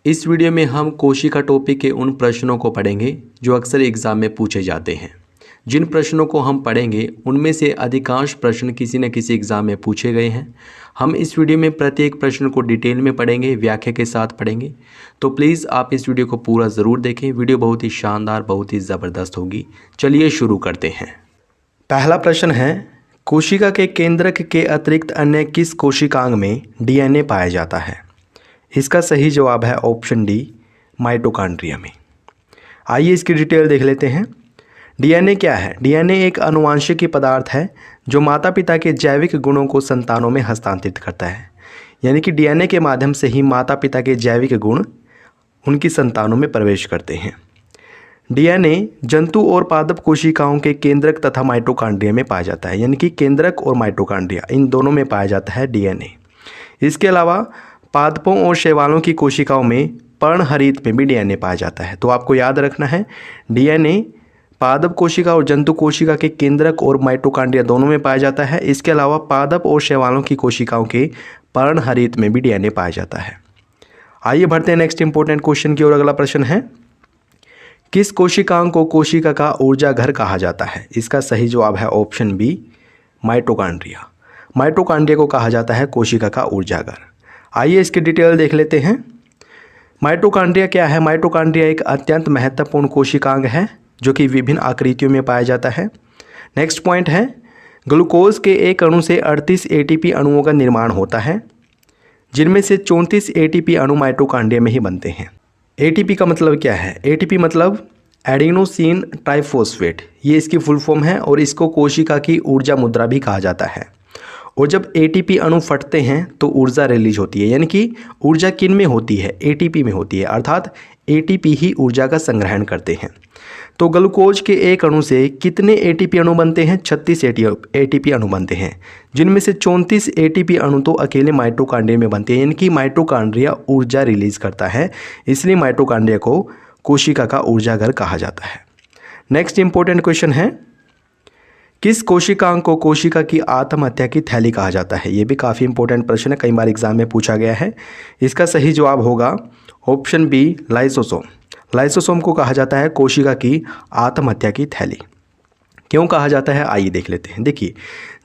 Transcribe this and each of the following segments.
इस वीडियो में हम कोशिका टॉपिक के उन प्रश्नों को पढ़ेंगे जो अक्सर एग्ज़ाम में पूछे जाते हैं। जिन प्रश्नों को हम पढ़ेंगे उनमें से अधिकांश प्रश्न किसी न किसी एग्ज़ाम में पूछे गए हैं। हम इस वीडियो में प्रत्येक प्रश्न को डिटेल में पढ़ेंगे, व्याख्या के साथ पढ़ेंगे। तो प्लीज़ आप इस वीडियो को पूरा ज़रूर देखें। वीडियो बहुत ही शानदार, बहुत ही ज़बरदस्त होगी। चलिए शुरू करते हैं। पहला प्रश्न है, कोशिका के केंद्रक के अतिरिक्त अन्य किस कोशिकांग में डीएनए पाया जाता है? इसका सही जवाब है ऑप्शन डी, माइटोकॉन्ड्रिया में। आइए इसकी डिटेल देख लेते हैं। डीएनए क्या है? डीएनए एक आनुवंशिक पदार्थ है जो माता पिता के जैविक गुणों को संतानों में हस्तांतरित करता है। यानी कि डीएनए के माध्यम से ही माता पिता के जैविक गुण उनकी संतानों में प्रवेश करते हैं। डीएनए जंतु और पादप कोशिकाओं के केंद्रक तथा माइटोकॉन्ड्रिया में पाया जाता है। यानी कि केंद्रक और माइटोकॉन्ड्रिया इन दोनों में पाया जाता है डीएनए। इसके अलावा पादपों और शैवालों की कोशिकाओं में पर्णहरित में भी डीएनए पाया जाता है। तो आपको याद रखना है, डीएनए पादप कोशिका और जंतु कोशिका के केंद्रक और माइटोकॉन्ड्रिया दोनों में पाया जाता है। इसके अलावा पादप और शैवालों की कोशिकाओं के पर्णहरित में भी डीएनए पाया जाता है। आइए बढ़ते हैं नेक्स्ट इंपॉर्टेंट क्वेश्चन की ओर। अगला प्रश्न है, किस कोशिकांग को कोशिका का ऊर्जा घर कहा जाता है? इसका सही जवाब है ऑप्शन बी, माइटोकॉन्ड्रिया। माइटोकॉन्ड्रिया को कहा जाता है कोशिका का ऊर्जा घर। आइए इसकी डिटेल देख लेते हैं। माइटोकॉन्ड्रिया क्या है? माइटोकॉन्ड्रिया एक अत्यंत महत्वपूर्ण कोशिकांग है जो कि विभिन्न आकृतियों में पाया जाता है। नेक्स्ट पॉइंट है, ग्लूकोज के एक अणु से 38 एटीपी अणुओं का निर्माण होता है, जिनमें से 34 एटीपी अणु माइटोकॉन्ड्रिया में ही बनते हैं। एटीपी का मतलब क्या है? एटीपी मतलब एडिनोसिन ट्राइफॉस्फेट, ये इसकी फुल फॉर्म है और इसको कोशिका की ऊर्जा मुद्रा भी कहा जाता है। और जब एटीपी अणु फटते हैं तो ऊर्जा रिलीज होती है। यानी कि ऊर्जा किन में होती है? एटीपी में होती है, अर्थात एटीपी ही ऊर्जा का संग्रहण करते हैं। तो ग्लूकोज के एक अणु से कितने एटीपी अणु बनते हैं? 36 एटीपी अणु बनते हैं, जिनमें से 34 एटीपी अणु तो अकेले माइटोकॉन्ड्रिया में बनते हैं। यानी कि माइटोकॉन्ड्रिया ऊर्जा रिलीज करता है, इसलिए माइटोकॉन्ड्रिया को कोशिका का ऊर्जा घर कहा जाता है। नेक्स्ट इंपॉर्टेंट क्वेश्चन है, किस कोशिकांग को कोशिका की आत्महत्या की थैली कहा जाता है? ये भी काफ़ी इंपॉर्टेंट प्रश्न है, कई बार एग्जाम में पूछा गया है। इसका सही जवाब होगा ऑप्शन बी, लाइसोसोम। लाइसोसोम को कहा जाता है कोशिका की आत्महत्या की थैली। क्यों कहा जाता है, आइए देख लेते हैं। देखिए,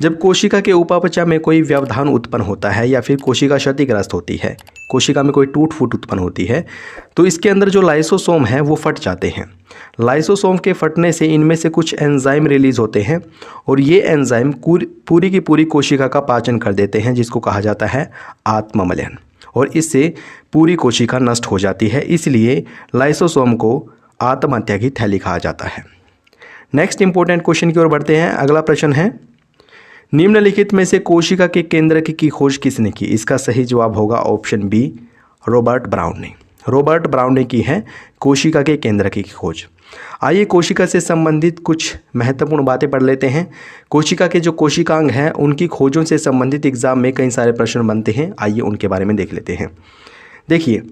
जब कोशिका के उपापचय में कोई व्यवधान उत्पन्न होता है या फिर कोशिका क्षतिग्रस्त होती है, कोशिका में कोई टूट फूट उत्पन्न होती है, तो इसके अंदर जो लाइसोसोम है वो फट जाते हैं। लाइसोसोम के फटने से इनमें से कुछ एंजाइम रिलीज होते हैं और ये एंजाइम पूरी की पूरी कोशिका का पाचन कर देते हैं, जिसको कहा जाता है आत्ममलन, और इससे पूरी कोशिका नष्ट हो जाती है। इसलिए लाइसोसोम को आत्महत्या की थैली कहा जाता है। नेक्स्ट इंपॉर्टेंट क्वेश्चन की ओर बढ़ते हैं। अगला प्रश्न है, निम्नलिखित में से कोशिका के केंद्रक की खोज किसने की? इसका सही जवाब होगा ऑप्शन बी, रॉबर्ट ब्राउन ने। रॉबर्ट ब्राउन ने की है कोशिका के केंद्रक की खोज। आइए कोशिका से संबंधित कुछ महत्वपूर्ण बातें पढ़ लेते हैं। कोशिका के जो कोशिकांग हैं उनकी खोजों से संबंधित एग्जाम में कई सारे प्रश्न बनते हैं। आइए उनके बारे में देख लेते हैं। देखिए,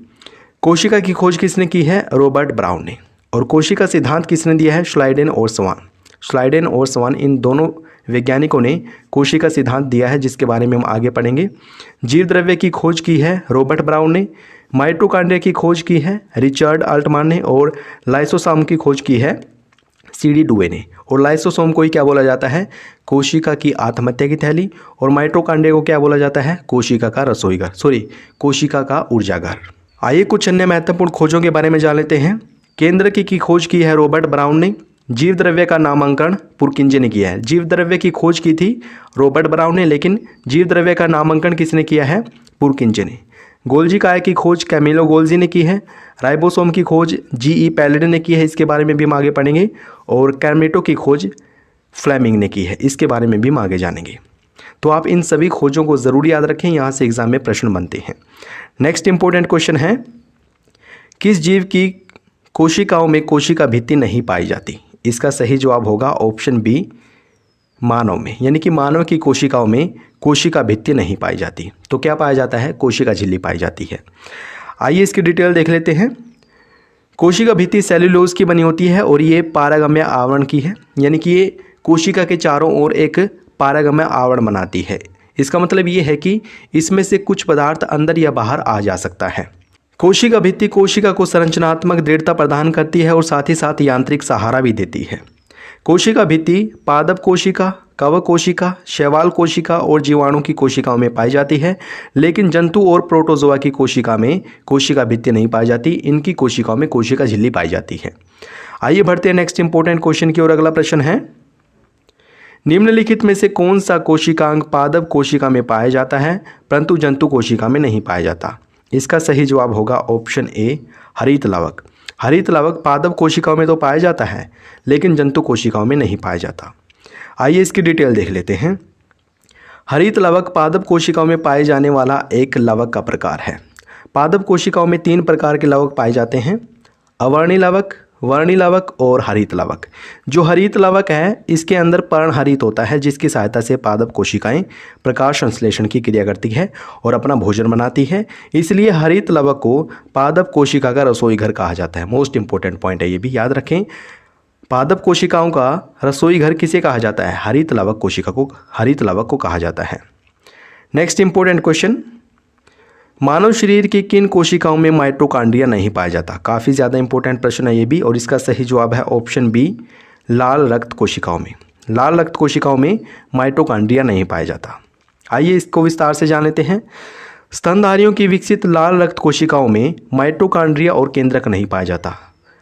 कोशिका की खोज किसने की है? रॉबर्ट ब्राउन ने। और कोशिका सिद्धांत किसने दिया है? श्लाइडेन और स्वान। श्लाइडेन और स्वान इन दोनों वैज्ञानिकों ने कोशिका सिद्धांत दिया है, जिसके बारे में हम आगे पढ़ेंगे। जीव द्रव्य की खोज की है रॉबर्ट ब्राउन ने। माइटोकॉन्ड्रिया की खोज की है रिचर्ड अल्टमान ने। और लाइसोसोम की खोज की है सीडी डुवे ने। और लाइसोसोम को ही क्या बोला जाता है? कोशिका की आत्महत्या की थैली। और माइटोकॉन्ड्रिया को क्या बोला जाता है? कोशिका का रसोई घर, कोशिका का ऊर्जा घर। आइए कुछ अन्य महत्वपूर्ण खोजों के बारे में जान लेते हैं। केंद्रक की खोज की है रॉबर्ट ब्राउन ने। जीव द्रव्य का नामांकन पुरकिंजे ने किया है। जीव द्रव्य की खोज की थी रॉबर्ट ब्राउन ने, लेकिन जीव द्रव्य का नामांकन किसने किया है? पुरकिंजे ने। गोल्जी काय की खोज कैमिलो गोल्जी ने की है। राइबोसोम की खोज जीई पैलेडे ने की है, इसके बारे में भी हम आगे पढ़ेंगे। और कैमेटो की खोज फ्लेमिंग ने की है, इसके बारे में भी हम आगे जानेंगे। तो आप इन सभी खोजों को ज़रूर याद रखें, यहाँ से एग्जाम में प्रश्न बनते हैं। नेक्स्ट इंपॉर्टेंट क्वेश्चन है, किस जीव की कोशिकाओं में कोशिका भित्ति नहीं पाई जाती? इसका सही जवाब होगा ऑप्शन बी, मानव में। यानी कि मानव की कोशिकाओं में कोशिका भित्ति नहीं पाई जाती। तो क्या पाया जाता है? कोशिका झिल्ली पाई जाती है। आइए इसकी डिटेल देख लेते हैं। कोशिका भित्ति सेल्यूलोज की बनी होती है और ये पारगम्य आवरण की है। यानी कि ये कोशिका के चारों ओर एक पारगम्य आवरण बनाती है। इसका मतलब ये है कि इसमें से कुछ पदार्थ अंदर या बाहर आ जा सकता है। कोशिका भित्ति कोशिका को संरचनात्मक दृढ़ता प्रदान करती है और साथ ही साथ यांत्रिक सहारा भी देती है। कोशिका भित्ति पादप कोशिका, कवक कोशिका, शैवाल कोशिका और जीवाणु की कोशिकाओं में पाई जाती है, लेकिन जंतु और प्रोटोजोआ की कोशिका में कोशिका भित्ति नहीं पाई जाती। इनकी कोशिकाओं में कोशिका झिल्ली पाई जाती है। आइए बढ़ते हैं नेक्स्ट इंपॉर्टेंट क्वेश्चन की ओर। अगला प्रश्न है, निम्नलिखित में से कौन सा कोशिकांग पादप कोशिका में पाया जाता है परंतु जंतु कोशिका में नहीं पाया जाता? इसका सही जवाब होगा ऑप्शन ए, हरित लवक। हरित लवक पादप कोशिकाओं में तो पाया जाता है लेकिन जंतु कोशिकाओं में नहीं पाया जाता। आइए इसकी डिटेल देख लेते हैं। हरित लवक पादप कोशिकाओं में पाए जाने वाला एक लवक का प्रकार है। पादप कोशिकाओं में 3 प्रकार के लवक पाए जाते हैं, अवर्णी लवक, वर्णी लवक और हरित लवक। जो हरित लवक है इसके अंदर पर्णहरित होता है, जिसकी सहायता से पादप कोशिकाएं प्रकाश संश्लेषण की क्रिया करती है और अपना भोजन बनाती है। इसलिए हरित लवक को पादप कोशिका का रसोई घर कहा जाता है। मोस्ट इंपॉर्टेंट पॉइंट है, ये भी याद रखें। पादप कोशिकाओं का रसोई घर किसे कहा जाता है? हरित लवक कोशिका को, हरित लवक को कहा जाता है। नेक्स्ट इंपॉर्टेंट क्वेश्चन, मानव शरीर की किन कोशिकाओं में माइटोकॉन्ड्रिया नहीं पाया जाता? काफ़ी ज़्यादा इंपॉर्टेंट प्रश्न है ये भी, और इसका सही जवाब है ऑप्शन बी, लाल रक्त कोशिकाओं में। लाल रक्त कोशिकाओं में माइटोकॉन्ड्रिया नहीं पाया जाता। आइए इसको विस्तार से जान लेते हैं। स्तनधारियों की विकसित लाल रक्त कोशिकाओं में माइटोकॉन्ड्रिया और केंद्रक नहीं पाया जाता।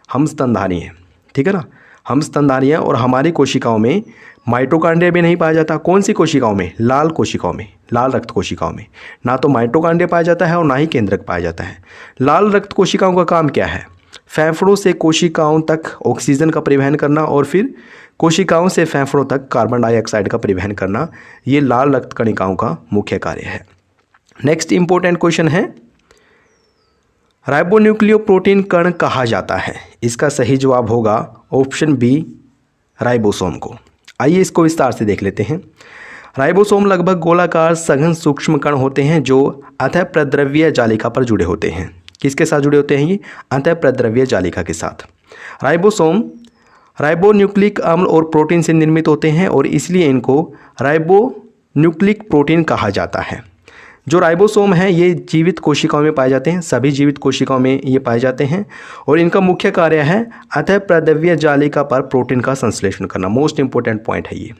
हम स्तनधारी हैं, ठीक है ना, हम स्तनधारी हैं और हमारी कोशिकाओं में माइटोकॉन्ड्रिया भी नहीं पाया जाता। कौन सी कोशिकाओं में? लाल कोशिकाओं में, लाल रक्त कोशिकाओं में ना तो माइटोकॉन्ड्रिया पाया जाता है और ना ही केंद्रक पाया जाता है। लाल रक्त कोशिकाओं का काम क्या है? फेफड़ों से कोशिकाओं तक ऑक्सीजन का परिवहन करना और फिर कोशिकाओं से फेफड़ों तक कार्बन डाइऑक्साइड का परिवहन करना, ये लाल रक्त कणिकाओं का मुख्य कार्य है। नेक्स्ट इंपॉर्टेंट क्वेश्चन है, राइबोन्यूक्लियोप्रोटीन कण कहा जाता है? इसका सही जवाब होगा ऑप्शन बी, राइबोसोम को। आइए इसको विस्तार से देख लेते हैं। राइबोसोम लगभग गोलाकार सघन सूक्ष्म कण होते हैं जो अंतःप्रद्रव्य जालिका पर जुड़े होते हैं। किसके साथ जुड़े होते हैं ये? अंतःप्रद्रव्य जालिका के साथ। राइबोसोम राइबोन्यूक्लिक अम्ल और प्रोटीन से निर्मित होते हैं और इसलिए इनको राइबोन्यूक्लिक प्रोटीन कहा जाता है। जो राइबोसोम है ये जीवित कोशिकाओं में पाए जाते हैं, सभी जीवित कोशिकाओं में ये पाए जाते हैं और इनका मुख्य कार्य है अंतःप्रद्रव्य जालिका पर प्रोटीन का संश्लेषण करना। मोस्ट इंपॉर्टेंट पॉइंट है ये,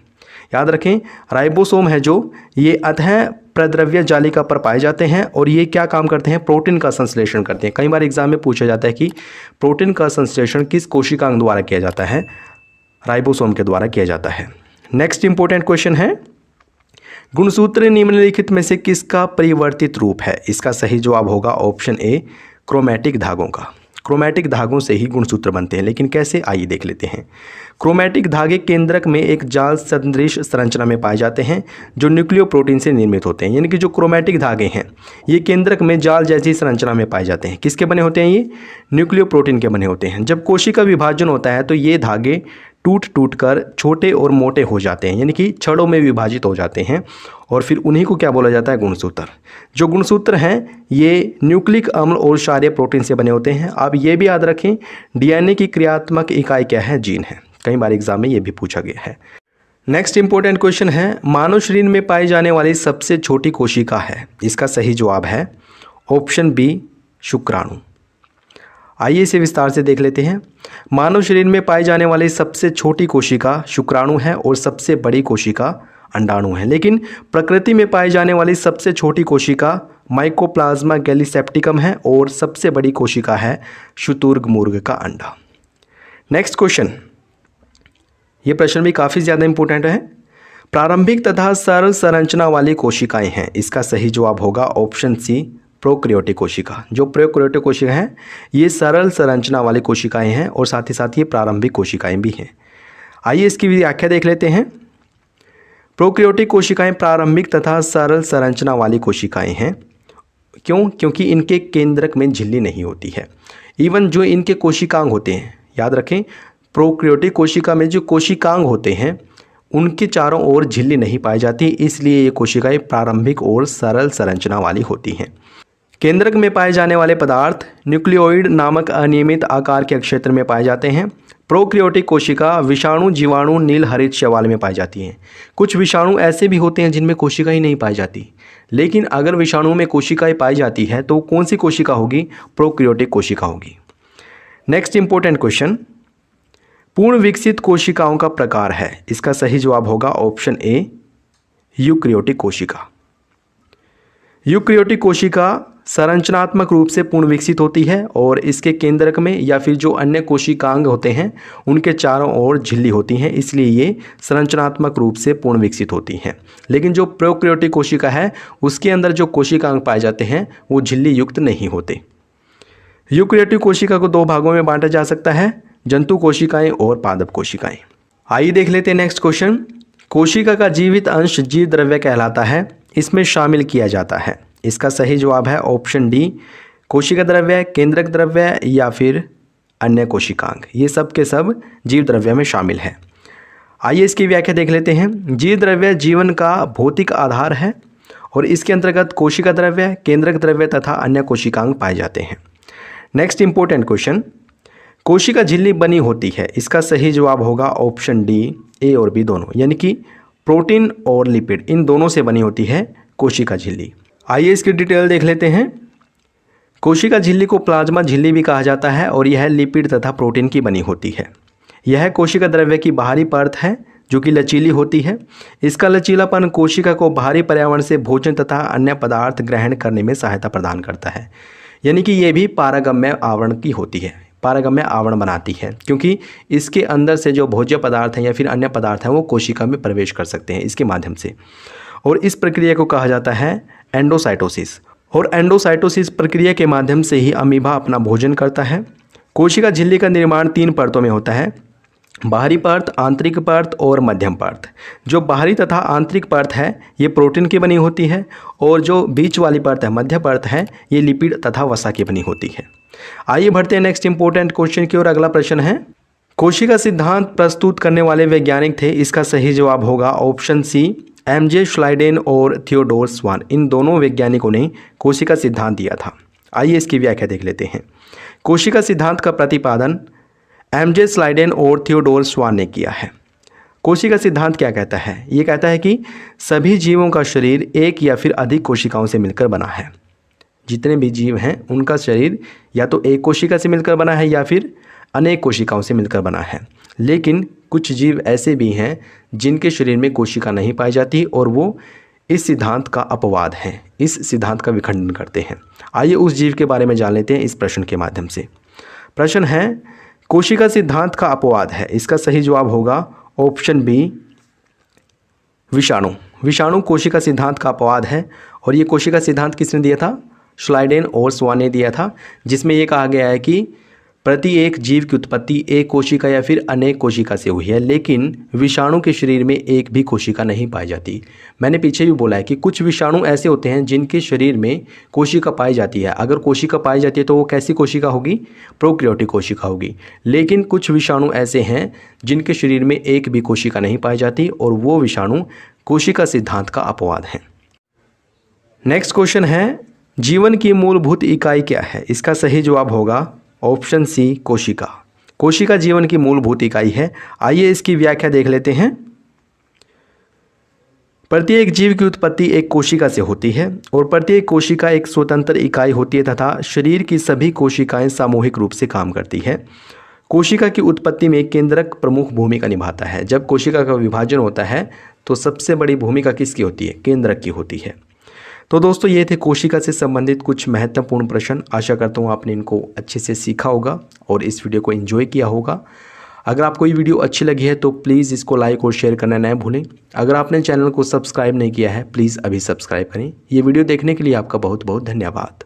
याद रखें। राइबोसोम है जो ये अंतःप्रद्रव्य जालिका पर पाए जाते हैं और ये क्या काम करते हैं? प्रोटीन का संश्लेषण करते हैं। कई बार एग्जाम में पूछा जाता है कि प्रोटीन का संश्लेषण किस कोशिकांग द्वारा किया जाता है? राइबोसोम के द्वारा किया जाता है। नेक्स्ट इंपॉर्टेंट क्वेश्चन है, गुणसूत्र निम्नलिखित में से किसका परिवर्तित रूप है? इसका सही जवाब होगा ऑप्शन ए, क्रोमैटिक धागों का। क्रोमैटिक धागों से ही गुणसूत्र बनते हैं, लेकिन कैसे? आइए देख लेते हैं। क्रोमैटिक धागे केंद्रक में एक जाल सदृश संरचना में पाए जाते हैं जो न्यूक्लियोप्रोटीन से निर्मित होते हैं। यानी कि जो क्रोमैटिक धागे हैं ये केंद्रक में जाल जैसी संरचना में पाए जाते हैं। किसके बने होते हैं? ये न्यूक्लियोप्रोटीन के बने होते हैं। जब कोशिका विभाजन होता है तो ये धागे टूट टूट कर छोटे और मोटे हो जाते हैं, यानी कि छड़ों में विभाजित हो जाते हैं और फिर उन्हीं को क्या बोला जाता है? गुणसूत्र। जो गुणसूत्र हैं ये न्यूक्लिक अम्ल और क्षारीय प्रोटीन से बने होते हैं। अब ये भी याद रखें, डीएनए की क्रियात्मक इकाई क्या है? जीन है। कई बार एग्जाम में ये भी पूछा गया है। नेक्स्ट इंपॉर्टेंट क्वेश्चन है, मानव शरीर में पाई जाने वाली सबसे छोटी कोशिका है? इसका सही जवाब है ऑप्शन बी, शुक्राणु। आइए इसे विस्तार से देख लेते हैं। मानव शरीर में पाई जाने वाली सबसे छोटी कोशिका शुक्राणु है और सबसे बड़ी कोशिका अंडाणु है, लेकिन प्रकृति में पाई जाने वाली सबसे छोटी कोशिका माइकोप्लाज्मा गैलीसेप्टिकम है और सबसे बड़ी कोशिका है शुतुरमुर्ग का अंडा। नेक्स्ट क्वेश्चन, ये प्रश्न भी काफ़ी ज़्यादा इंपॉर्टेंट है। प्रारंभिक तथा सरल संरचना वाली कोशिकाएं हैं? इसका सही जवाब होगा ऑप्शन सी, प्रोकैरियोटिक कोशिका। जो प्रोकैरियोटिक कोशिका हैं ये सरल संरचना वाली कोशिकाएं हैं और साथ ही साथ ये प्रारंभिक कोशिकाएं भी हैं। आइए इसकी व्याख्या देख लेते हैं। प्रोकैरियोटिक कोशिकाएं प्रारंभिक तथा सरल संरचना वाली कोशिकाएं हैं। क्यों? क्योंकि इनके केंद्रक में झिल्ली नहीं होती है। इवन जो इनके कोशिकांग होते हैं, याद रखें, प्रोकैरियोटिक कोशिका में जो कोशिकांग होते हैं उनके चारों ओर झिल्ली नहीं पाई जाती, इसलिए ये कोशिकाएं प्रारंभिक और सरल संरचना वाली होती हैं। केंद्रक में पाए जाने वाले पदार्थ न्यूक्लियोइड नामक अनियमित आकार के क्षेत्र में पाए जाते हैं। प्रोकैरियोटिक कोशिका विषाणु, जीवाणु, नील हरित शैवाल में पाई जाती हैं। कुछ विषाणु ऐसे भी होते हैं जिनमें कोशिका ही नहीं पाई जाती, लेकिन अगर विषाणुओं में कोशिकाएं पाई जाती है तो कौन सी कोशिका होगी? प्रोकैरियोटिक कोशिका होगी। नेक्स्ट इंपॉर्टेंट क्वेश्चन, पूर्ण विकसित कोशिकाओं का प्रकार है। इसका सही जवाब होगा ऑप्शन ए, यूकैरियोटिक कोशिका। यूकैरियोटिक कोशिका संरचनात्मक रूप से पूर्ण विकसित होती है और इसके केंद्रक में या फिर जो अन्य कोशिकांग होते हैं उनके चारों ओर झिल्ली होती हैं, इसलिए ये संरचनात्मक रूप से पूर्ण विकसित होती हैं। लेकिन जो प्रोकैरियोटिक कोशिका है उसके अंदर जो कोशिकांग पाए जाते हैं वो झिल्ली युक्त नहीं होते। यूकैरियोटिक कोशिका को दो भागों में बांटा जा सकता है, जंतु कोशिकाएं और पादप कोशिकाएं। आइए देख लेते हैं नेक्स्ट क्वेश्चन, कोशिका का जीवित अंश जीव द्रव्य कहलाता है, इसमें शामिल किया जाता है। इसका सही जवाब है ऑप्शन डी, कोशिका द्रव्य, केंद्रक द्रव्य या फिर अन्य कोशिकांग। ये सब के सब जीव द्रव्य में शामिल है। आइए इसकी व्याख्या देख लेते हैं। जीव द्रव्य जीवन का भौतिक आधार है और इसके अंतर्गत कोशिका द्रव्य, केंद्रक द्रव्य तथा अन्य कोशिकांग पाए जाते हैं। नेक्स्ट इंपॉर्टेंट क्वेश्चन, कोशिका झिल्ली बनी होती है। इसका सही जवाब होगा ऑप्शन डी, ए और बी दोनों, यानी कि प्रोटीन और लिपिड इन दोनों से बनी होती है कोशिका झिल्ली। आइए इसकी डिटेल देख लेते हैं। कोशिका झिल्ली को प्लाज्मा झिल्ली भी कहा जाता है और यह लिपिड तथा प्रोटीन की बनी होती है। यह कोशिका द्रव्य की बाहरी परत है जो कि लचीली होती है। इसका लचीलापन कोशिका को बाहरी पर्यावरण से भोजन तथा अन्य पदार्थ ग्रहण करने में सहायता प्रदान करता है, यानी कि ये भी पारगम्य आवरण की होती है, पारगम्य आवरण बनाती है, क्योंकि इसके अंदर से जो भोज्य पदार्थ हैं या फिर अन्य पदार्थ हैं वो कोशिका में प्रवेश कर सकते हैं इसके माध्यम से। और इस प्रक्रिया को कहा जाता है एंडोसाइटोसिस। और एंडोसाइटोसिस प्रक्रिया के माध्यम से ही अमीबा अपना भोजन करता है। कोशिका झिल्ली का निर्माण 3 परतों में होता है, बाहरी परत, आंतरिक परत और मध्यम परत। जो बाहरी तथा आंतरिक परत है ये प्रोटीन की बनी होती है और जो बीच वाली परत है, मध्य परत है, ये लिपिड तथा वसा की बनी होती है। आइए बढ़ते हैं नेक्स्ट इंपॉर्टेंट क्वेश्चन की ओर। अगला प्रश्न है, कोशिका सिद्धांत प्रस्तुत करने वाले वैज्ञानिक थे। इसका सही जवाब होगा ऑप्शन सी, एमजे श्लाइडेन और थियोडोर स्वान। इन दोनों वैज्ञानिकों ने कोशिका सिद्धांत दिया था। आइए इसकी व्याख्या देख लेते हैं। कोशिका सिद्धांत का प्रतिपादन एमजे श्लाइडेन और थियोडोर स्वान ने किया है। कोशिका सिद्धांत क्या कहता है? ये कहता है कि सभी जीवों का शरीर एक या फिर अधिक कोशिकाओं से मिलकर बना है। जितने भी जीव हैं उनका शरीर या तो एक कोशिका से मिलकर बना है या फिर अनेक कोशिकाओं से मिलकर बना है। लेकिन कुछ जीव ऐसे भी हैं जिनके शरीर में कोशिका नहीं पाई जाती और वो इस सिद्धांत का अपवाद हैं, इस सिद्धांत का विखंडन करते हैं। आइए उस जीव के बारे में जान लेते हैं इस प्रश्न के माध्यम से। प्रश्न है, कोशिका सिद्धांत का अपवाद है। इसका सही जवाब होगा ऑप्शन बी, विषाणु। विषाणु कोशिका सिद्धांत का अपवाद है और ये कोशिका सिद्धांत किसने दिया था? श्लाइडेन और स्वान ने दिया था, जिसमें ये कहा गया है कि प्रत्येक जीव की उत्पत्ति एक कोशिका या फिर अनेक कोशिका से हुई है, लेकिन विषाणु के शरीर में एक भी कोशिका नहीं पाई जाती। मैंने पीछे भी बोला है कि कुछ विषाणु ऐसे होते हैं जिनके शरीर में कोशिका पाई जाती है। अगर कोशिका पाई जाती है तो वो कैसी कोशिका होगी? प्रोकैरियोटिक कोशिका होगी। लेकिन कुछ विषाणु ऐसे हैं जिनके शरीर में एक भी कोशिका नहीं पाई जाती और वो विषाणु कोशिका सिद्धांत का अपवाद हैं। नेक्स्ट क्वेश्चन है, जीवन की मूलभूत इकाई क्या है? इसका सही जवाब होगा ऑप्शन सी, कोशिका। कोशिका जीवन की मूलभूत इकाई है। आइए इसकी व्याख्या देख लेते हैं। प्रत्येक जीव की उत्पत्ति एक कोशिका से होती है और प्रत्येक कोशिका एक स्वतंत्र इकाई होती है तथा शरीर की सभी कोशिकाएं सामूहिक रूप से काम करती है। कोशिका की उत्पत्ति में केंद्रक प्रमुख भूमिका निभाता है। जब कोशिका का विभाजन होता है तो सबसे बड़ी भूमिका किसकी होती है? केंद्रक की होती है। तो दोस्तों ये थे कोशिका से संबंधित कुछ महत्वपूर्ण प्रश्न। आशा करता हूँ आपने इनको अच्छे से सीखा होगा और इस वीडियो को एंजॉय किया होगा। अगर आपको ये वीडियो अच्छी लगी है तो प्लीज़ इसको लाइक और शेयर करना न भूलें। अगर आपने चैनल को सब्सक्राइब नहीं किया है प्लीज़ अभी सब्सक्राइब करें। ये वीडियो देखने के लिए आपका बहुत बहुत धन्यवाद।